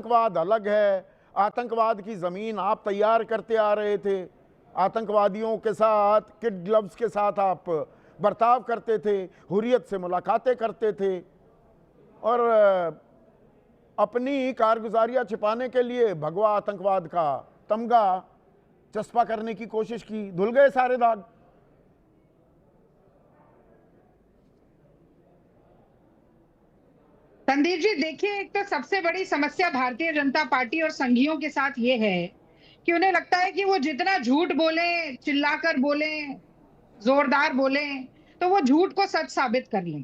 आतंकवाद अलग है, आतंकवाद की जमीन आप तैयार करते आ रहे थे, आतंकवादियों के साथ किड ग्लव्स के साथ आप बर्ताव करते थे, हुर्रियत से मुलाकातें करते थे और अपनी कारगुजारियां छिपाने के लिए भगवा आतंकवाद का तमगा चस्पा करने की कोशिश की। धुल गए सारे दाग। संदीप जी देखिए, एक तो सबसे बड़ी समस्या भारतीय जनता पार्टी और संघियों के साथ ये है कि उन्हें लगता है कि वो जितना झूठ बोले, चिल्लाकर बोले, जोरदार बोले, तो वो झूठ को सच साबित कर लें।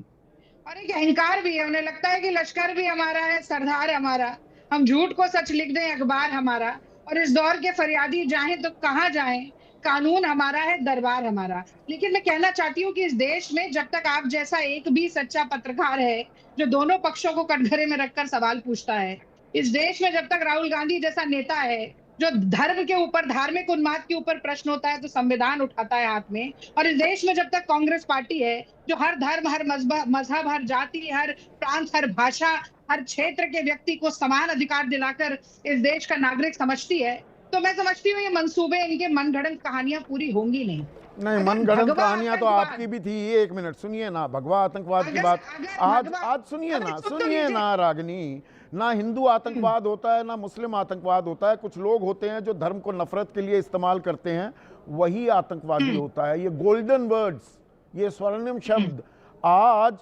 और एक अहंकार भी है, उन्हें लगता है कि लश्कर भी हमारा है, सरदार हमारा, हम झूठ को सच लिख दें, अखबार हमारा, और इस दौर के फरियादी जाएं तो कहाँ जाएं, कानून हमारा है, दरबार हमारा। लेकिन मैं कहना चाहती हूँ कि इस देश में जब तक आप जैसा एक भी सच्चा पत्रकार है जो दोनों पक्षों को कटघरे में रखकर सवाल पूछता है, इस देश में जब तक राहुल गांधी जैसा नेता है जो धर्म के ऊपर, धार्मिक उन्माद के ऊपर प्रश्न होता है तो संविधान उठाता है हाथ में, और इस देश में जब तक कांग्रेस पार्टी है जो हर धर्म, हर मजहब, हर जाति, हर प्रांत, हर भाषा, हर क्षेत्र के व्यक्ति को समान अधिकार दिलाकर इस देश का नागरिक समझती है, तो मैं समझती हूँ ये मंसूबे, इनके मनगढ़ंत कहानियां पूरी होंगी नहीं। नहीं, मनगढ़ंत कहानियां तो आपकी भी थी। एक मिनट सुनिए ना, भगवा आतंकवाद की बात आज सुनिए ना रागिनी, ना हिंदू आतंकवाद होता है ना मुस्लिम आतंकवाद होता है। कुछ लोग होते हैं जो धर्म को नफरत के लिए इस्तेमाल करते हैं, वही आतंकवादी होता है। ये गोल्डन वर्ड्स, ये स्वर्णिम शब्द आज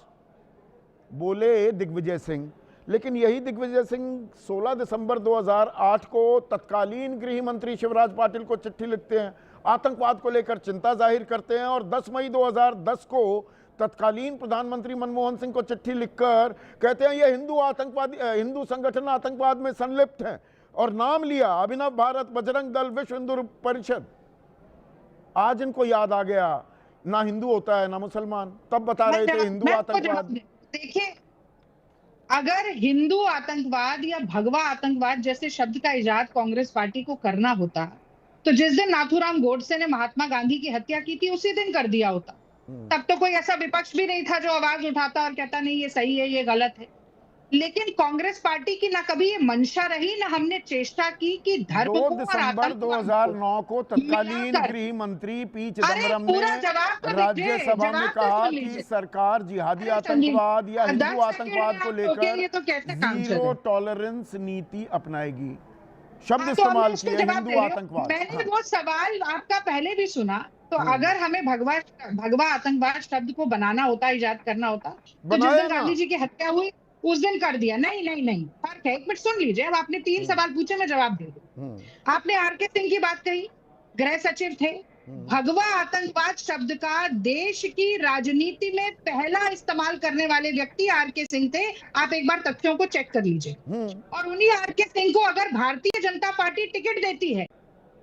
बोले दिग्विजय सिंह, लेकिन यही दिग्विजय सिंह 16 दिसंबर 2008 को तत्कालीन गृह मंत्री शिवराज पाटिल को चिट्ठी लिखते हैं, आतंकवाद को लेकर चिंता जाहिर करते हैं, और 10 मई 2010 को तत्कालीन प्रधानमंत्री मनमोहन सिंह को चिट्ठी लिखकर कहते हैं ये हिंदू संगठन आतंकवाद में संलिप्त हैं, और नाम लिया अभिनव भारत, बजरंग दल, विश्व हिंदू परिषद। आज इनको याद आ गया ना हिंदू होता है ना मुसलमान, तब बता रहे थे हिंदू आतंकवाद। देखिए, अगर हिंदू आतंकवाद या भगवा आतंकवाद जैसे शब्द का इजाद कांग्रेस पार्टी को करना होता तो जिस दिन नाथूराम गोडसे ने महात्मा गांधी की हत्या की थी उसी दिन कर दिया होता। तब तो कोई ऐसा विपक्ष भी नहीं था जो आवाज उठाता और कहता नहीं ये सही है, ये गलत है। लेकिन कांग्रेस पार्टी की ना कभी ये मंशा रही, ना हमने चेष्टा की कि धर्म को 2 दिसंबर 2009 को तत्कालीन गृह मंत्री पी चिदम्बरम ने राज्यसभा में कहा कि सरकार जिहादी आतंकवाद या हिंदू आतंकवाद को लेकर जीरो टॉलरेंस नीति अपनाएगी। शब्द इस्तेमाल किए हिंदू आतंकवाद। मैंने वो सवाल आपका पहले भी सुना, तो अगर हमें भगवा आतंकवाद शब्द को बनाना होता, इजाद करना होता, तो जिस दिन गांधी जी की हत्या हुई उस दिन कर दिया। नहीं, फर्क है। एक मिनट सुन लीजिए, अब आपने 3 सवाल पूछे, मैं जवाब दे दूं। आपने आरके सिंह की बात कही, गृह सचिव थे। भगवा आतंकवाद शब्द का देश की राजनीति में पहला इस्तेमाल करने वाले व्यक्ति आरके सिंह थे। आप एक बार तथ्यों को चेक कर लीजिए। और उन्हीं आरके सिंह को अगर भारतीय जनता पार्टी टिकट देती है,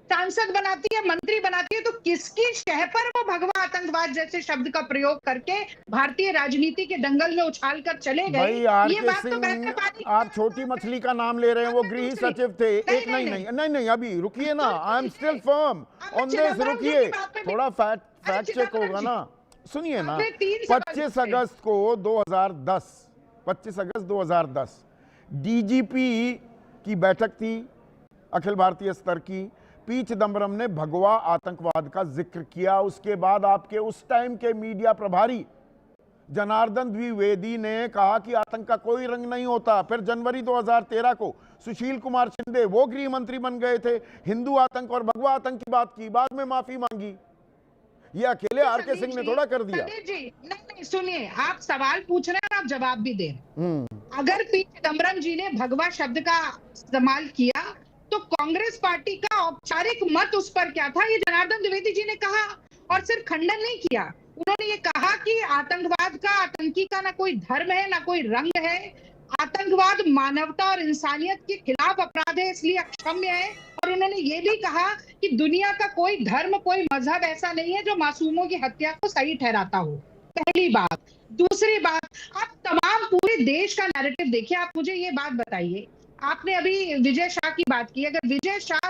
सांसद बनाती है, मंत्री बनाती है, तो किसकी शह पर वो भगवा आतंकवाद जैसे शब्द का प्रयोग करके भारतीय राजनीति के दंगल में उछाल कर चले गए? ये बात तो आप छोटी मछली का नाम ले रहे हैं, वो गृह सचिव थे। एक नहीं, अभी रुकिए ना, I am still firm on this. रुकिए, थोड़ा फैक्ट चेक होगा ना। सुनिए ना, 25 अगस्त 2010 डीजीपी की बैठक थी अखिल भारतीय स्तर की। पी चिदम्बरम ने भगवा आतंकवाद का जिक्र किया। उसके बाद आपके उस टाइम के मीडिया प्रभारी जनार्दन द्विवेदी ने कहा कि आतंक का कोई रंग नहीं होता। फिर जनवरी 2013 को सुशील कुमार शिंदे वो गृह मंत्री बन गए थे, हिंदू आतंक और भगवा आतंक की बात की, बाद में माफी मांगी। ये अकेले आरके सिंह ने थोड़ा कर दिया। नहीं, सुनिए, आप सवाल पूछ रहे हैं, आप जवाब भी दे रहे हैं। अगर पी चिदम्बरम जी ने भगवा शब्द का इस्तेमाल किया तो कांग्रेस पार्टी का औपचारिक मत उस पर क्या था, ये जनार्दन द्विवेदी जी ने कहा, और सिर्फ खंडन नहीं किया, उन्होंने ये कहा कि आतंकवाद का, आतंकी का ना कोई धर्म है ना कोई रंग है, आतंकवाद मानवता और इंसानियत के खिलाफ अपराध है, इसलिए अक्षम्य है। और उन्होंने ये भी कहा कि दुनिया का कोई धर्म, कोई मजहब ऐसा नहीं है जो मासूमों की हत्या को सही ठहराता हो। पहली बात। दूसरी बात, आप तमाम पूरे देश का नैरेटिव देखिए। आप मुझे ये बात बताइए, आपने अभी विजय शाह की बात की, अगर विजय शाह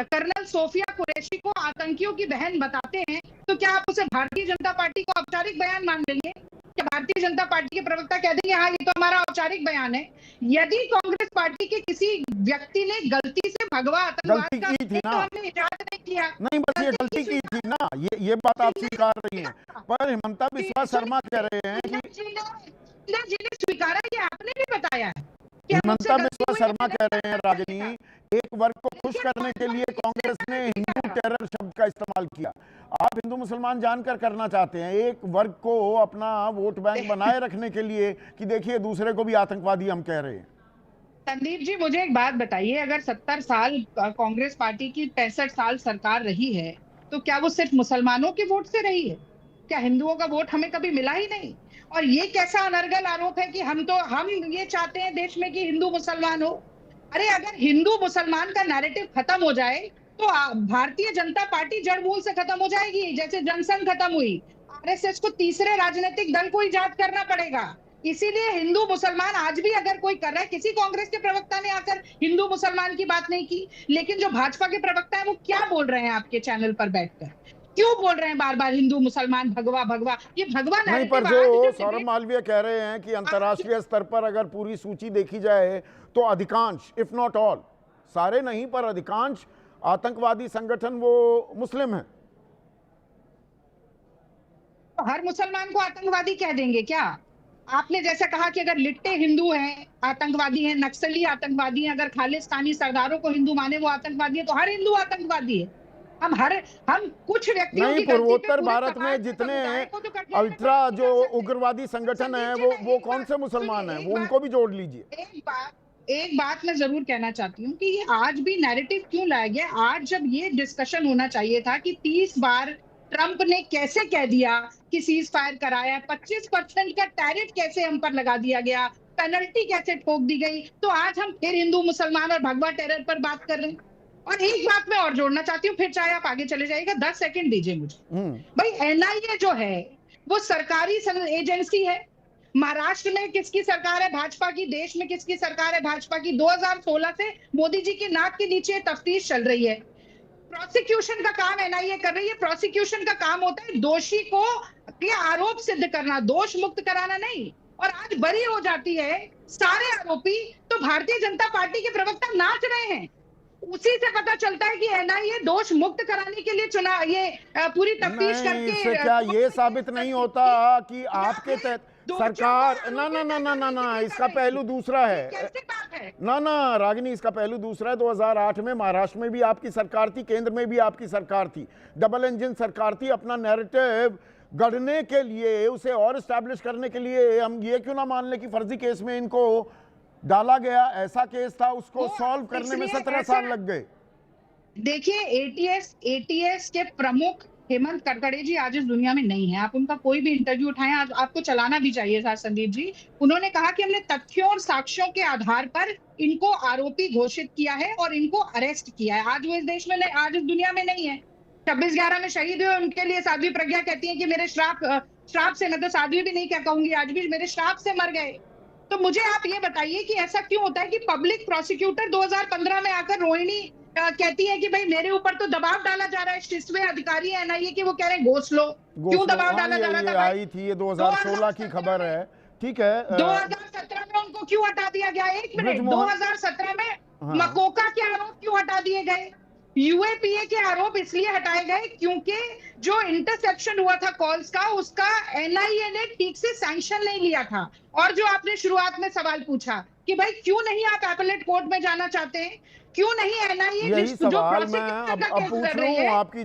कर्नल सोफिया कुरैशी को आतंकियों की बहन बताते हैं तो क्या आप उसे भारतीय जनता पार्टी का औपचारिक बयान मान लेंगे? क्या भारतीय जनता पार्टी के प्रवक्ता कह देंगे हाँ ये तो हमारा औपचारिक बयान है? यदि कांग्रेस पार्टी के किसी व्यक्ति ने गलती से भगवा आतंकवाद गलती का की थी तो ना, हमने इजाजत नहीं किया, नहीं बस ये गलती की थी ना, ये बात आप स्वीकार रही हैं। पर हिमंता बिस्वा शर्मा कह रहे हैं कि जिन्हें स्वीकारा ये आपने भी बताया है कि हिमंता बिस्वा शर्मा कह रहे हैं रागिनी, एक वर्ग को खुश करने के लिए कांग्रेस ने हिंदू टेरर शब्द का इस्तेमाल किया। आप हिंदू मुसलमान जानकर करना चाहते हैं एक वर्ग को अपना वोट बैंक बनाए रखने के लिए कि देखिए दूसरे को भी आतंकवादी हम कह रहे हैं। संदीप जी मुझे एक बात बताइए, अगर 70 साल कांग्रेस पार्टी की 65 साल सरकार रही है तो क्या वो सिर्फ मुसलमानों के वोट से रही है? क्या हिंदुओं का वोट हमें कभी मिला ही नहीं? और ये कैसा अनर्गल आरोप है कि हम ये चाहते हैं देश में कि हिंदू मुसलमान हो। अरे अगर हिंदू मुसलमान का नैरेटिव खत्म हो जाए तो भारतीय जनता पार्टी जड़ मूल से खत्म हो जाएगी, जैसे जनसंघ खत्म हुई। आरएसएस को तीसरे राजनीतिक दल को इजाद करना पड़ेगा। इसीलिए हिंदू मुसलमान आज भी अगर कोई कर रहा है, किसी कांग्रेस के प्रवक्ता ने आकर हिंदू मुसलमान की बात नहीं की, लेकिन जो भाजपा के प्रवक्ता है वो क्या बोल रहे हैं आपके चैनल पर बैठकर, क्यों बोल रहे हैं बार बार हिंदू मुसलमान भगवा भगवा? ये भगवा नहीं, पर जो सौरभ मालवीय कह रहे हैं कि अंतर्राष्ट्रीय स्तर पर अगर पूरी सूची देखी जाए तो अधिकांश, इफ नॉट ऑल, सारे नहीं पर अधिकांश आतंकवादी संगठन वो मुस्लिम हैं। तो हर मुसलमान को आतंकवादी कह देंगे क्या? आपने जैसा कहा कि अगर लिट्टे हिंदू हैं आतंकवादी हैं, नक्सली आतंकवादी हैं, अगर खालिस्तानी सरदारों को हिंदू माने वो आतंकवादी है, तो हर हिंदू आतंकवादी है। हम कुछ व्यक्तियों नहीं, की गलती पे पूर्वोत्तर पूरे भारत समाज में के जितने समुदाय को तो कठिन अल्ट्रा नहीं जो कर सकते। उग्रवादी संगठन है संदीप जी, वो एक कौन बात से मुसलमान हैं, सुनिए, वो उनको भी जोड़ लीजिए। एक बात मैं जरूर कहना चाहती हूँ कि ये आज भी नैरेटिव क्यों लाया गया? आज जब ये डिस्कशन होना चाहिए था कि 30 बार ट्रंप ने कैसे कह दिया कि सीज फायर कराया, 25% का टैरिफ कैसे हम पर लगा दिया गया, पेनल्टी कैसे ठोक दी गई, तो आज हम फिर हिंदू मुसलमान और भगवा टेरर पर बात कर रहे हैं। और एक बात मैं और जोड़ना चाहती हूँ, फिर चाहे आप आगे चले जाइएगा, 10 सेकंड दीजिए मुझे। भाई एनआईए जो है वो सरकारी एजेंसी है। महाराष्ट्र में किसकी सरकार है? भाजपा की। देश में किसकी सरकार है? भाजपा की। 2016 से मोदी जी की नाक के नीचे तफ्तीश चल रही है। प्रोसिक्यूशन का काम एनआईए कर रही है। प्रोसिक्यूशन का काम होता है दोषी को के आरोप सिद्ध करना, दोष मुक्त कराना नहीं। और आज बरी हो जाती है सारे आरोपी, तो भारतीय जनता पार्टी के प्रवक्ता नाच रहे हैं। उसी से पता चलता है कि एनआईए दोष मुक्त कराने के लिए चुना, ये पूरी तफ्तीश करके इससे क्या ये साबित नहीं होता कि आपके तहत सरकार ना इसका पहलू दूसरा है। कैसे बात है? ना रागिनी, इसका पहलू दूसरा है। 2008 में महाराष्ट्र में भी आपकी सरकार थी, केंद्र में भी आपकी सरकार थी, डबल इंजन सरकार थी। अपना नैरेटिव गढ़ने के लिए, उसे और एस्टैब्लिश करने के लिए हम ये क्यों ना मान ले कि फर्जी केस में इनको डाला गया। ऐसा केस था, उसको सॉल्व करने में 17 साल लग गए। देखिए एटीएस के प्रमुख हेमंत करकरे जी आज इस दुनिया में नहीं है। आप उनका कोई भी इंटरव्यू उठाएं, आज आपको चलाना भी चाहिए था संदीप जी। उन्होंने कहा कि हमने तथ्यों और साक्ष्यों के आधार पर इनको आरोपी घोषित किया है और इनको अरेस्ट किया है। आज वो इस देश में नहीं, आज इस दुनिया में नहीं है। 26/11 में शहीद हुए, उनके लिए साध्वी प्रज्ञा कहती है कि मेरे श्राप से, मैं तो साध्वी भी नहीं क्या कहूंगी, आज भी मेरे श्राप से मर गए। तो मुझे आप ये बताइए कि ऐसा क्यों होता है कि पब्लिक प्रोसिक्यूटर 2015 में आकर रोहिणी कहती है कि भाई मेरे ऊपर तो दबाव डाला जा रहा है, 6वें अधिकारी है एनआईए के, वो कह रहे हैं घोषलो। क्यों दबाव डाला जा रहा था? आई थी, ये 2016 की खबर है। ठीक है, 2017 में उनको क्यों हटा दिया गया? एक मिनट, 2017 में मकोका के आरोप क्यों हटा दिए गए? यूएपीए के आरोप इसलिए हटाए गए क्योंकि जो इंटरसेप्शन हुआ था कॉल्स का, उसका एनआईए ने ठीक से सैंक्शन नहीं लिया था। और जो आपने शुरुआत में सवाल पूछा कि भाई क्यों नहीं आप एपेलेट कोर्ट में जाना चाहते हैं, क्यों नहीं एनआईए यही सवाल मैं अब पूछ रहा हूं आपकी